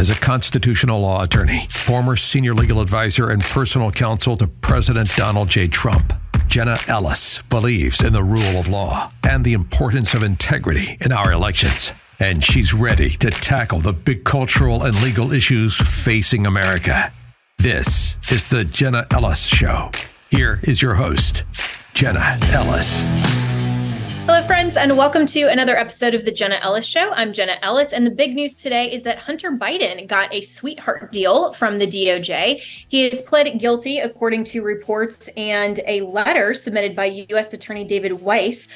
As a constitutional law attorney, former senior legal advisor and personal counsel to President Donald J. Trump, Jenna Ellis believes in the rule of law and the importance of integrity in our elections. And she's ready to tackle the big cultural and legal issues facing America. This is the Jenna Ellis Show. Here is your host, Jenna Ellis. Hello, friends, and welcome to another episode of the Jenna Ellis Show. I'm Jenna Ellis, and the big news today is that Hunter Biden got a sweetheart deal from the DOJ. He has pled guilty, according to reports, and a letter submitted by US Attorney David Weiss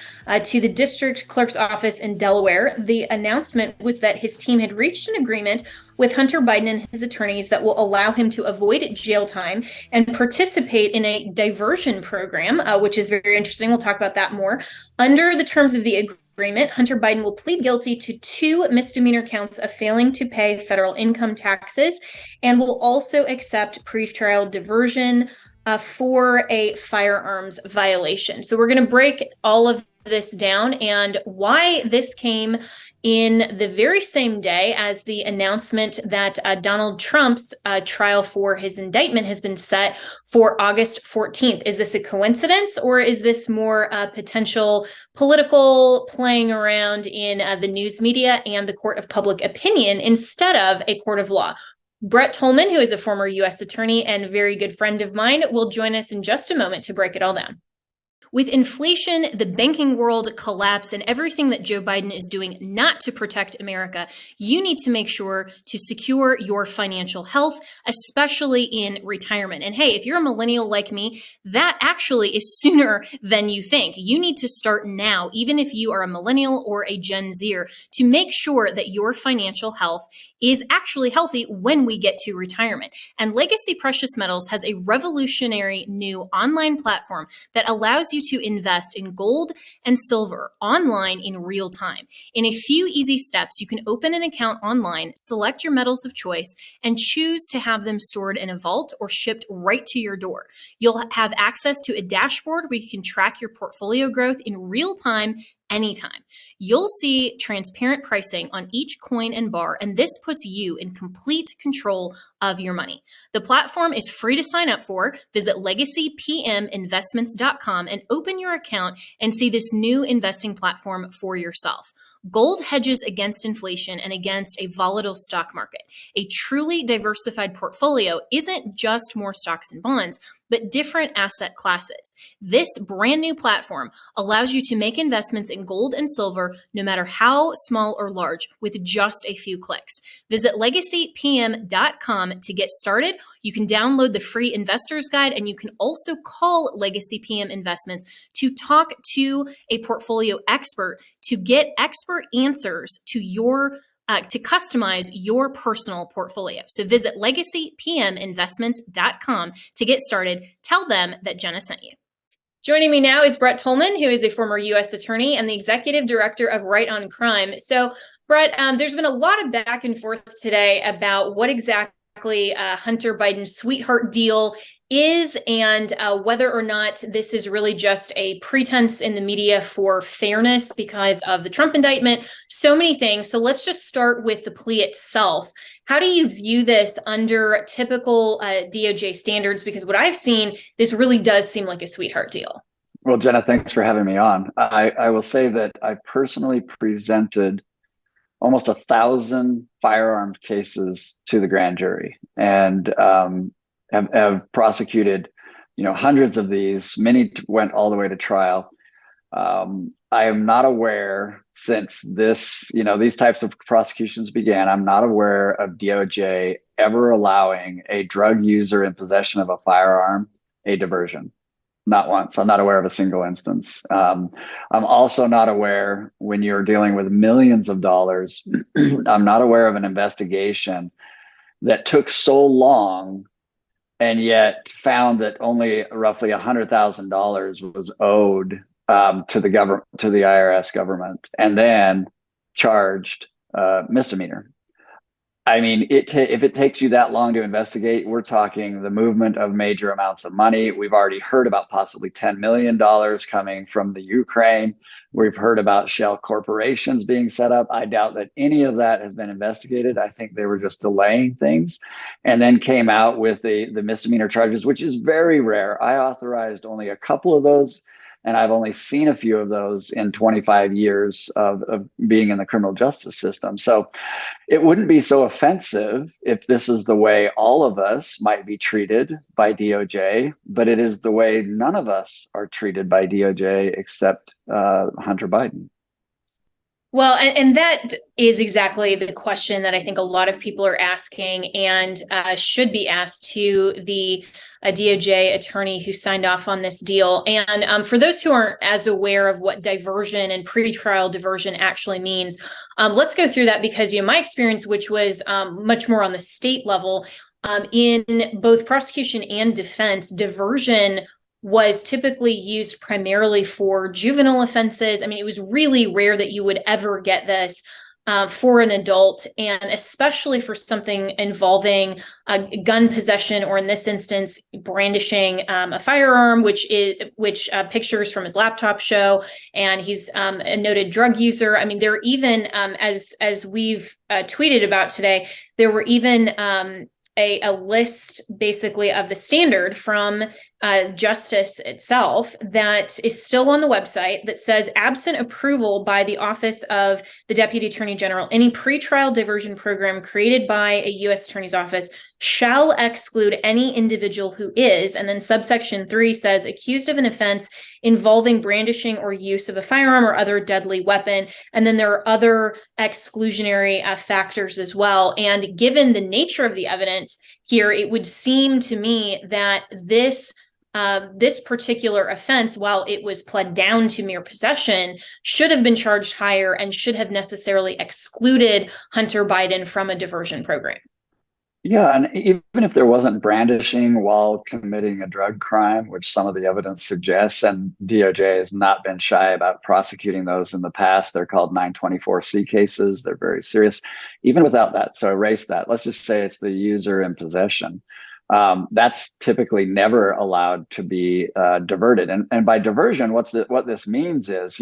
to the district clerk's office in Delaware. The announcement was that his team had reached an agreement with Hunter Biden and his attorneys that will allow him to avoid jail time and participate in a diversion program, which is very interesting. We'll talk about that more. Under the terms of the agreement, Hunter Biden will plead guilty to 2 misdemeanor counts of failing to pay federal income taxes and will also accept pretrial diversion for a firearms violation. So we're going to break all of this down and why this came in the very same day as the announcement that Donald Trump's trial for his indictment has been set for August 14th. Is this a coincidence, or is this more potential political playing around in the news media and the court of public opinion instead of a court of law? Brett Tolman, who is a former U.S. attorney and a very good friend of mine, will join us in just a moment to break it all down. With inflation, the banking world collapse, and everything that Joe Biden is doing not to protect America, you need to make sure to secure your financial health, especially in retirement. And hey, if you're a millennial like me, that actually is sooner than you think. You need to start now, even if you are a millennial or a Gen Zer, to make sure that your financial health is actually healthy when we get to retirement. And Legacy Precious Metals has a revolutionary new online platform that allows you to invest in gold and silver online in real time. In a few easy steps, you can open an account online, select your metals of choice, and choose to have them stored in a vault or shipped right to your door. You'll have access to a dashboard where you can track your portfolio growth in real time anytime. You'll see transparent pricing on each coin and bar, and this puts you in complete control of your money. The platform is free to sign up for. Visit legacypminvestments.com and open your account and see this new investing platform for yourself. Gold hedges against inflation and against a volatile stock market. A truly diversified portfolio isn't just more stocks and bonds, but different asset classes. This brand new platform allows you to make investments in gold and silver, no matter how small or large, with just a few clicks. Visit legacypm.com to get started. You can download the free investor's guide, and you can also call Legacy PM Investments to talk to a portfolio expert to get expert answers to to customize your personal portfolio. So visit legacypminvestments.com to get started. Tell them that Jenna sent you. Joining me now is Brett Tolman, who is a former U.S. attorney and the executive director of Right on Crime. So, Brett, there's been a lot of back and forth today about what exactly Hunter Biden's sweetheart deal is and whether or not this is really just a pretense in the media for fairness because of the Trump indictment, so many things. So let's just start with the plea itself. How do you view this under typical DOJ standards? Because what I've seen, this really does seem like a sweetheart deal. Well, Jenna, thanks for having me on. I will say that I personally presented almost 1,000 firearms cases to the grand jury, and have prosecuted, hundreds of these. Many went all the way to trial. I am not aware, since these types of prosecutions began, I'm not aware of DOJ ever allowing a drug user in possession of a firearm a diversion. Not once. I'm not aware of a single instance. I'm also not aware, when you're dealing with millions of dollars, I'm not aware of an investigation that took so long and yet found that only roughly $100,000 was owed to the IRS government, and then charged misdemeanor. I mean, if it takes you that long to investigate, we're talking the movement of major amounts of money. We've already heard about possibly $10 million coming from the Ukraine. We've heard about shell corporations being set up. I doubt that any of that has been investigated. I think they were just delaying things and then came out with the misdemeanor charges, which is very rare. I authorized only a couple of those, and I've only seen a few of those in 25 years of being in the criminal justice system. So it wouldn't be so offensive if this is the way all of us might be treated by DOJ, but it is the way none of us are treated by DOJ except Hunter Biden. Well, and that is exactly the question that I think a lot of people are asking and should be asked to the DOJ attorney who signed off on this deal. And for those who aren't as aware of what diversion and pretrial diversion actually means, let's go through that because my experience, which was much more on the state level, in both prosecution and defense, diversion was typically used primarily for juvenile offenses. I mean, it was really rare that you would ever get this for an adult, and especially for something involving gun possession, or in this instance, brandishing a firearm, which pictures from his laptop show. And he's a noted drug user. I mean, there are even, as we've tweeted about today, there were even a list basically of the standard from justice itself that is still on the website that says, absent approval by the Office of the Deputy Attorney General, any pretrial diversion program created by a U.S. Attorney's Office shall exclude any individual who is, and then subsection 3 says, accused of an offense involving brandishing or use of a firearm or other deadly weapon. And then there are other exclusionary factors as well. And given the nature of the evidence here, it would seem to me that this particular offense, while it was pled down to mere possession, should have been charged higher and should have necessarily excluded Hunter Biden from a diversion program. Yeah, and even if there wasn't brandishing while committing a drug crime, which some of the evidence suggests, and DOJ has not been shy about prosecuting those in the past, they're called 924C cases. They're very serious. Even without that, so erase that. Let's just say it's the user in possession. That's typically never allowed to be diverted. And by diversion, what this means is,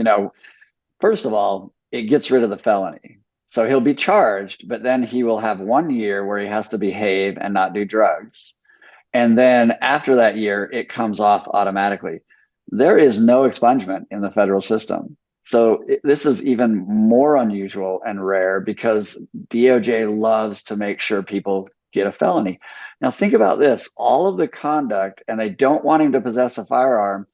first of all, it gets rid of the felony. So he'll be charged, but then he will have 1 year where he has to behave and not do drugs. And then after that year, it comes off automatically. There is no expungement in the federal system. So this is even more unusual and rare because DOJ loves to make sure people get a felony. Now think about this, all of the conduct, and they don't want him to possess a firearm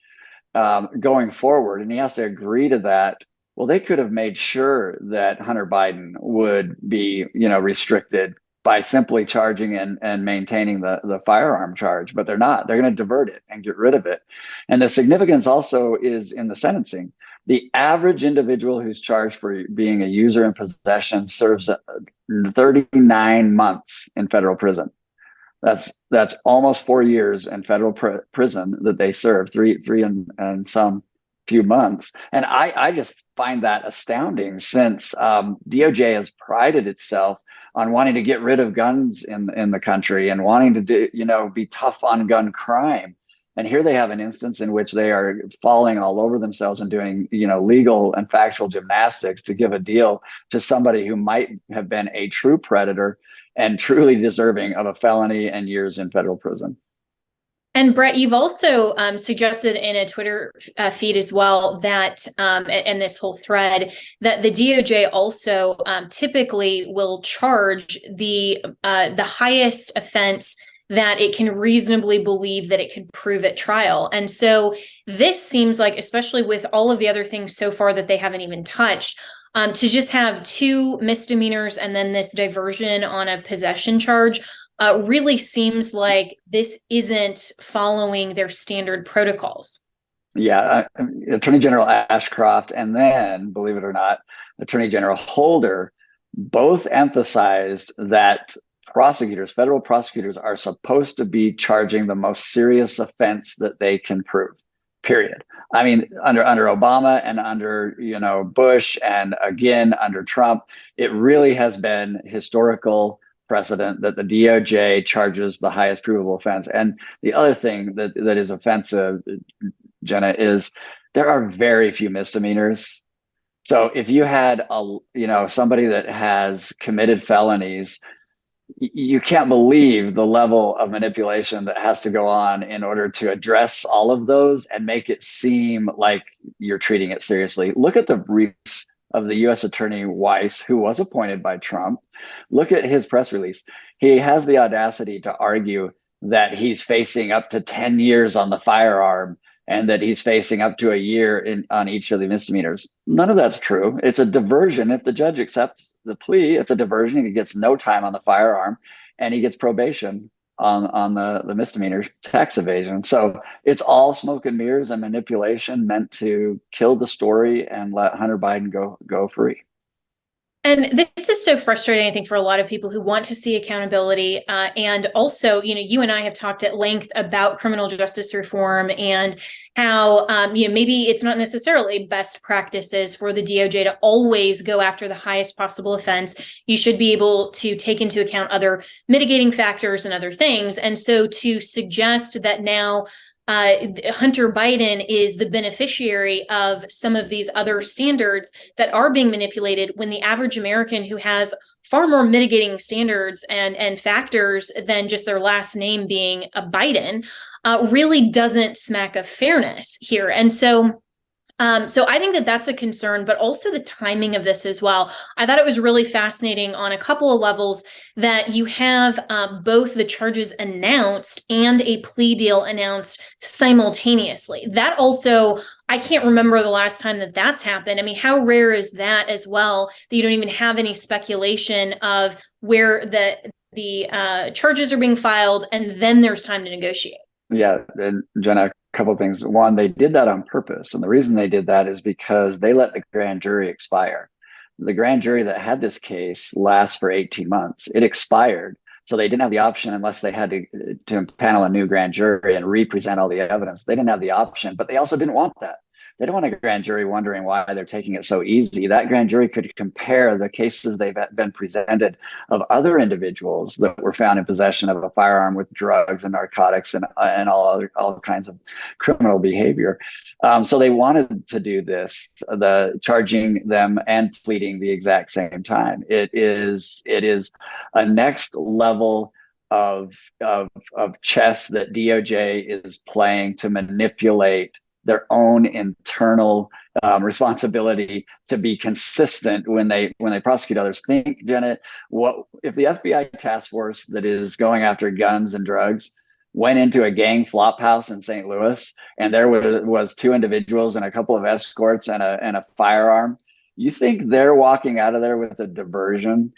going forward, and he has to agree to that. Well, they could have made sure that Hunter Biden would be, restricted by simply charging and maintaining the firearm charge, but they're not. They're going to divert it and get rid of it. And the significance also is in the sentencing. The average individual who's charged for being a user in possession serves 39 months in federal prison. That's almost 4 years in federal prison that they serve, three and some few months. And I just find that astounding, since DOJ has prided itself on wanting to get rid of guns in the country and wanting to do, be tough on gun crime. And here they have an instance in which they are falling all over themselves and doing, legal and factual gymnastics to give a deal to somebody who might have been a true predator and truly deserving of a felony and years in federal prison. And Brett, you've also suggested in a Twitter feed as well that, and this whole thread, that the DOJ also typically will charge the highest offense that it can reasonably believe that it could prove at trial. And so this seems like, especially with all of the other things so far that they haven't even touched, to just have 2 misdemeanors and then this diversion on a possession charge really seems like this isn't following their standard protocols. Yeah, Attorney General Ashcroft and then, believe it or not, Attorney General Holder both emphasized that federal prosecutors are supposed to be charging the most serious offense that they can prove, period. I mean, under Obama and under, Bush, and again, under Trump, it really has been historical precedent that the DOJ charges the highest provable offense. And the other thing that is offensive, Jenna, is there are very few misdemeanors. So if you had somebody that has committed felonies, you can't believe the level of manipulation that has to go on in order to address all of those and make it seem like you're treating it seriously. Look at the briefs of the US Attorney Weiss, who was appointed by Trump. Look at his press release. He has the audacity to argue that he's facing up to 10 years on the firearm and that he's facing up to a year on each of the misdemeanors. None of that's true. It's a diversion. If the judge accepts the plea, it's a diversion. He gets no time on the firearm and he gets probation on the misdemeanor tax evasion. So it's all smoke and mirrors and manipulation meant to kill the story and let Hunter Biden go free. And this is so frustrating, I think, for a lot of people who want to see accountability. And also, you and I have talked at length about criminal justice reform and how, maybe it's not necessarily best practices for the DOJ to always go after the highest possible offense. You should be able to take into account other mitigating factors and other things. And so to suggest that now Hunter Biden is the beneficiary of some of these other standards that are being manipulated when the average American who has far more mitigating standards and factors than just their last name being a Biden really doesn't smack of fairness here. And so I think that that's a concern, but also the timing of this as well. I thought it was really fascinating on a couple of levels that you have both the charges announced and a plea deal announced simultaneously. That also, I can't remember the last time that that's happened. I mean, how rare is that as well, that you don't even have any speculation of where the charges are being filed and then there's time to negotiate? Yeah, and Jenna, a couple of things. One, they did that on purpose. And the reason they did that is because they let the grand jury expire. The grand jury that had this case last for 18 months. It expired. So they didn't have the option unless they had to panel a new grand jury and re-present all the evidence. They didn't have the option, but they also didn't want that. They don't want a grand jury wondering why they're taking it so easy. That grand jury could compare the cases they've been presented of other individuals that were found in possession of a firearm with drugs and narcotics and all kinds of criminal behavior. So they wanted to do this, the charging them and pleading the exact same time. It is a next level of chess that DOJ is playing to manipulate their own internal responsibility to be consistent when they prosecute others. Think, Jenna, what if the FBI task force that is going after guns and drugs went into a gang flop house in St. Louis and there was two individuals and a couple of escorts and a firearm? You think they're walking out of there with a diversion?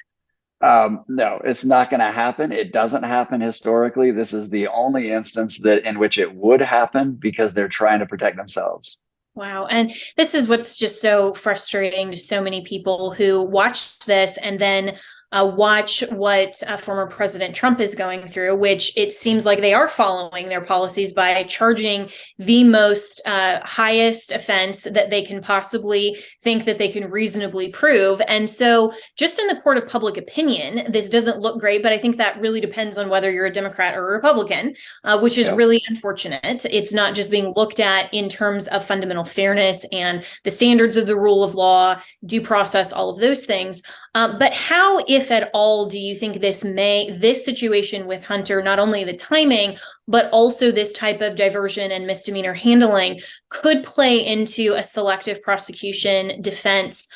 No, it's not going to happen. It doesn't happen historically. This is the only instance in which it would happen because they're trying to protect themselves. Wow. And this is what's just so frustrating to so many people who watch this and then watch what former President Trump is going through, which it seems like they are following their policies by charging the most highest offense that they can possibly think that they can reasonably prove. And so just in the court of public opinion, this doesn't look great, but I think that really depends on whether you're a Democrat or a Republican, which is really unfortunate. It's not just being looked at in terms of fundamental fairness and the standards of the rule of law, due process, all of those things. But how, if at all, do you think this situation with Hunter, not only the timing, but also this type of diversion and misdemeanor handling could play into a selective prosecution defense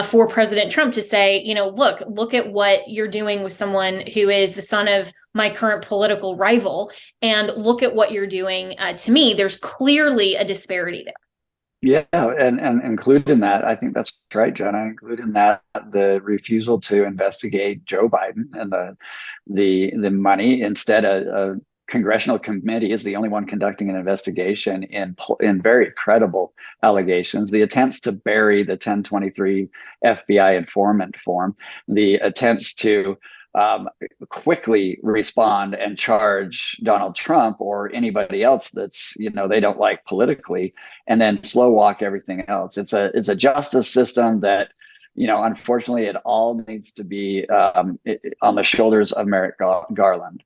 for President Trump to say, look at what you're doing with someone who is the son of my current political rival, and look at what you're doing to me. There's clearly a disparity there. Yeah, and include in that, I think that's right, Jenna. Include in that the refusal to investigate Joe Biden and the money. Instead, a congressional committee is the only one conducting an investigation in very credible allegations. The attempts to bury the 1023 FBI informant form, the attempts to quickly respond and charge Donald Trump or anybody else that's they don't like politically, and then slow walk everything else. It's a justice system that unfortunately, it all needs to be on the shoulders of Merrick Garland.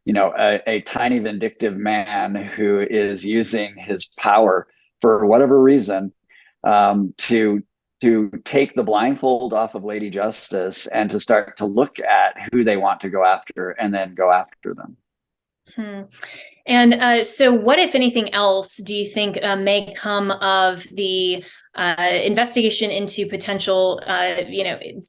A tiny vindictive man who is using his power for whatever reason to take the blindfold off of Lady Justice and to start to look at who they want to go after and then go after them. And so what, if anything else, do you think may come of the investigation into potential,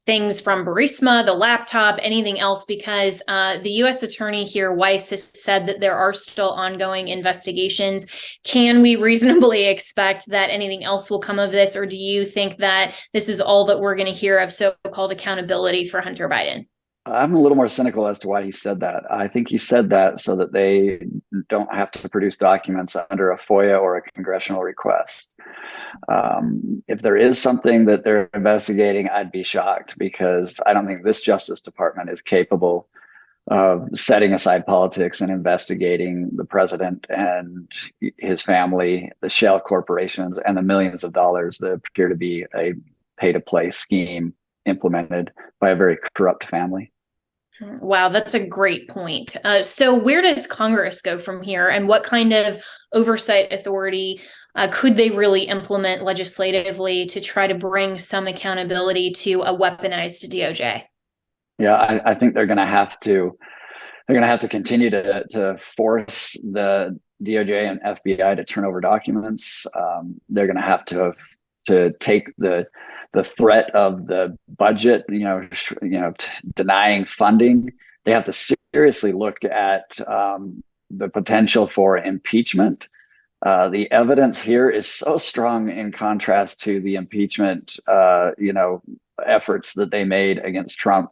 things from Burisma, the laptop, anything else? Because the U.S. Attorney here, Weiss, has said that there are still ongoing investigations. Can we reasonably expect that anything else will come of this? Or do you think that this is all that we're going to hear of so-called accountability for Hunter Biden? I'm a little more cynical as to why he said that. I think he said that so that they don't have to produce documents under a FOIA or a congressional request. If there is something that they're investigating, I'd be shocked, because I don't think this Justice Department is capable of setting aside politics and investigating the president and his family, the shell corporations, and the millions of dollars that appear to be a pay-to-play scheme implemented by a very corrupt family. Wow, that's a great point. So where does Congress go from here, and what kind of oversight authority could they really implement legislatively to try to bring some accountability to a weaponized DOJ? Yeah, I think they're going to have to continue to force the DOJ and FBI to turn over documents. They're going to have to take the threat of the budget, denying funding. They have to seriously look at the potential for impeachment. The evidence here is so strong in contrast to the impeachment, efforts that they made against Trump,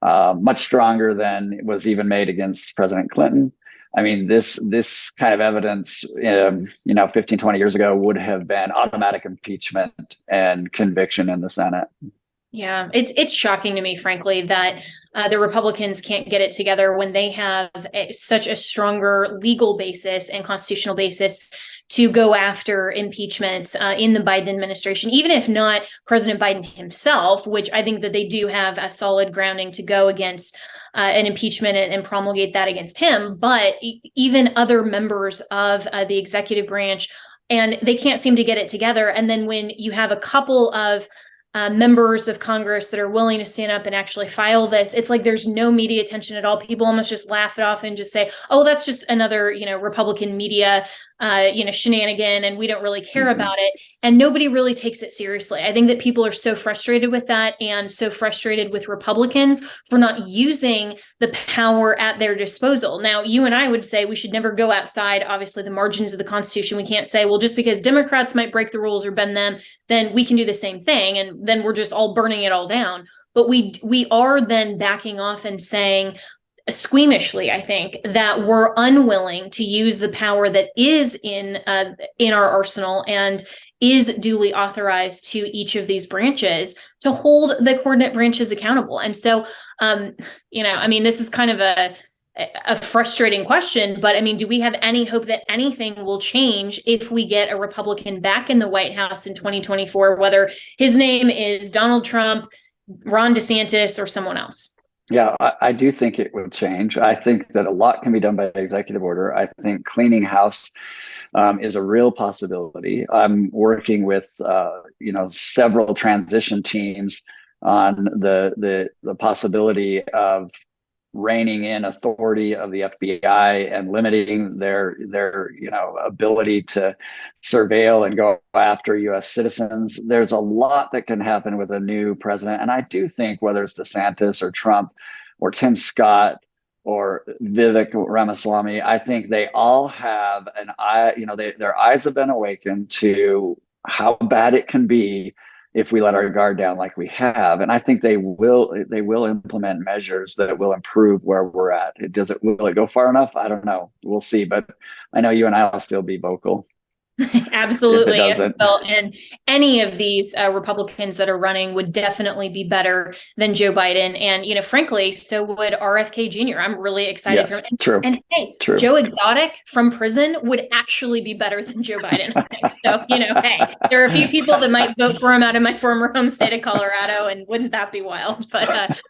much stronger than it was even made against President Clinton. I mean, this kind of evidence, 15, 20 years ago would have been automatic impeachment and conviction in the Senate. Yeah, it's shocking to me, frankly, that the Republicans can't get it together when they have such a stronger legal basis and constitutional basis to go after impeachment in the Biden administration, even if not President Biden himself, which I think that they do have a solid grounding to go against an impeachment and promulgate that against him, but even other members of the executive branch, and they can't seem to get it together. And then when you have a couple of members of Congress that are willing to stand up and actually file this, it's like there's no media attention at all. People almost just laugh it off and just say, oh, that's just another, Republican media, shenanigan, and we don't really care about it. And nobody really takes it seriously. I think that people are so frustrated with that, and so frustrated with Republicans for not using the power at their disposal. Now, you and I would say we should never go outside, obviously, the margins of the Constitution. We can't say, well, just because Democrats might break the rules or bend them, then we can do the same thing, and then we're just all burning it all down. But we are then backing off and saying, squeamishly, I think, that we're unwilling to use the power that is in our arsenal and is duly authorized to each of these branches to hold the coordinate branches accountable. And so, this is kind of a frustrating question, but I mean, do we have any hope that anything will change if we get a Republican back in the White House in 2024, whether his name is Donald Trump, Ron DeSantis, or someone else? Yeah, I do think it would change. I think that a lot can be done by executive order. I think cleaning house is a real possibility. I'm working with several transition teams on the possibility of reining in authority of the FBI and limiting their ability to surveil and go after U.S. citizens. There's a lot that can happen with a new president, and I do think whether it's DeSantis or Trump or Tim Scott or Vivek Ramaswamy, I think they all have an eye. Their eyes have been awakened to how bad it can be if we let our guard down like we have. And I think they will implement measures that will improve where we're at. Will it go far enough? I don't know. We'll see. But I know you and I will still be vocal. Absolutely. Yes. doesn't. Well, and any of these Republicans that are running would definitely be better than Joe Biden. And, frankly, so would RFK Jr. I'm really excited for Yes, him. true. And hey, True. Joe Exotic from prison would actually be better than Joe Biden, I think. So, hey, there are a few people that might vote for him out of my former home state of Colorado, and wouldn't that be wild? But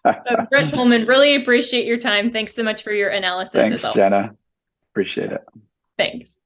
Brett Tolman, really appreciate your time. Thanks so much for your analysis. Thanks, Jenna. Appreciate it. Thanks.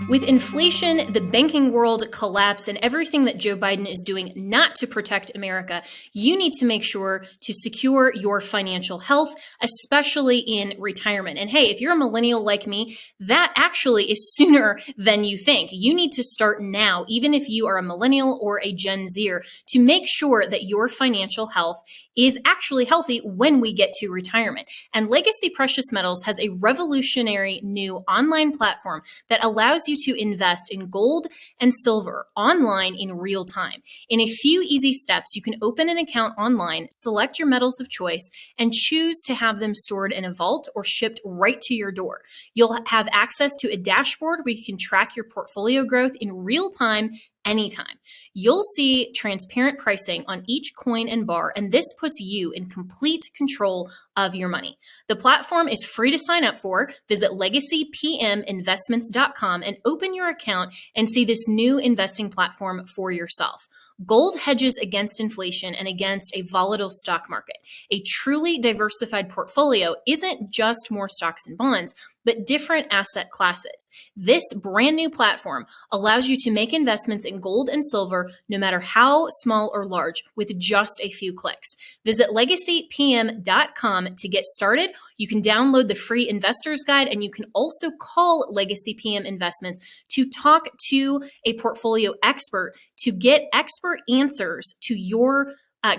With inflation, the banking world collapse, and everything that Joe Biden is doing not to protect America, you need to make sure to secure your financial health, especially in retirement. And hey, if you're a millennial like me, that actually is sooner than you think. You need to start now, even if you are a millennial or a Gen Zer, to make sure that your financial health is actually healthy when we get to retirement. And Legacy Precious Metals has a revolutionary new online platform that allows you to invest in gold and silver online in real time. In a few easy steps, you can open an account online, select your metals of choice, and choose to have them stored in a vault or shipped right to your door. You'll have access to a dashboard where you can track your portfolio growth in real time anytime. You'll see transparent pricing on each coin and bar, and this puts you in complete control of your money. The platform is free to sign up for. Visit legacypminvestments.com and open your account and see this new investing platform for yourself. Gold hedges against inflation and against a volatile stock market. A truly diversified portfolio isn't just more stocks and bonds, but different asset classes. This brand new platform allows you to make investments in gold and silver, no matter how small or large, with just a few clicks. Visit legacypm.com to get started. You can download the free investor's guide, and you can also call Legacy PM Investments to talk to a portfolio expert to get expert answers to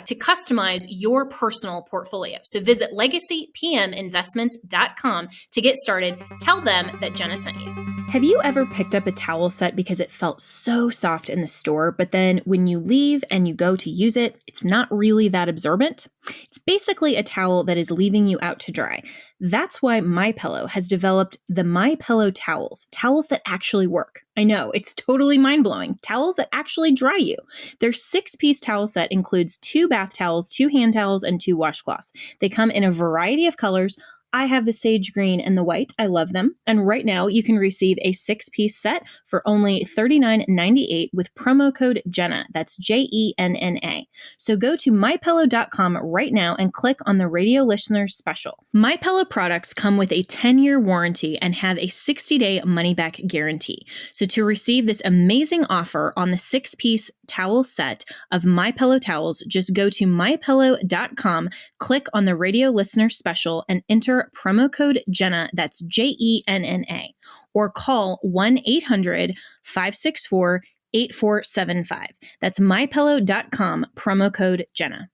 to customize your personal portfolio. So visit legacypminvestments.com to get started. Tell them that Jenna sent you. Have you ever picked up a towel set because it felt so soft in the store, but then when you leave and you go to use it, it's not really that absorbent? It's basically a towel that is leaving you out to dry. That's why MyPillow has developed the MyPillow towels that actually work. I know, it's totally mind-blowing. Towels that actually dry you. Their 6-piece towel set includes 2 bath towels, 2 hand towels, and 2 washcloths. They come in a variety of colors. I have the sage green and the white. I love them. And right now you can receive a 6-piece set for only $39.98 with promo code Jenna. That's JENNA. So go to mypillow.com right now and click on the radio listeners special. MyPillow products come with a 10-year warranty and have a 60-day money-back guarantee. So to receive this amazing offer on the 6-piece towel set of MyPillow towels, just go to mypillow.com, click on the radio listener special, and enter promo code Jenna, that's JENNA, or call 1-800-564-8475. That's mypillow.com, promo code Jenna.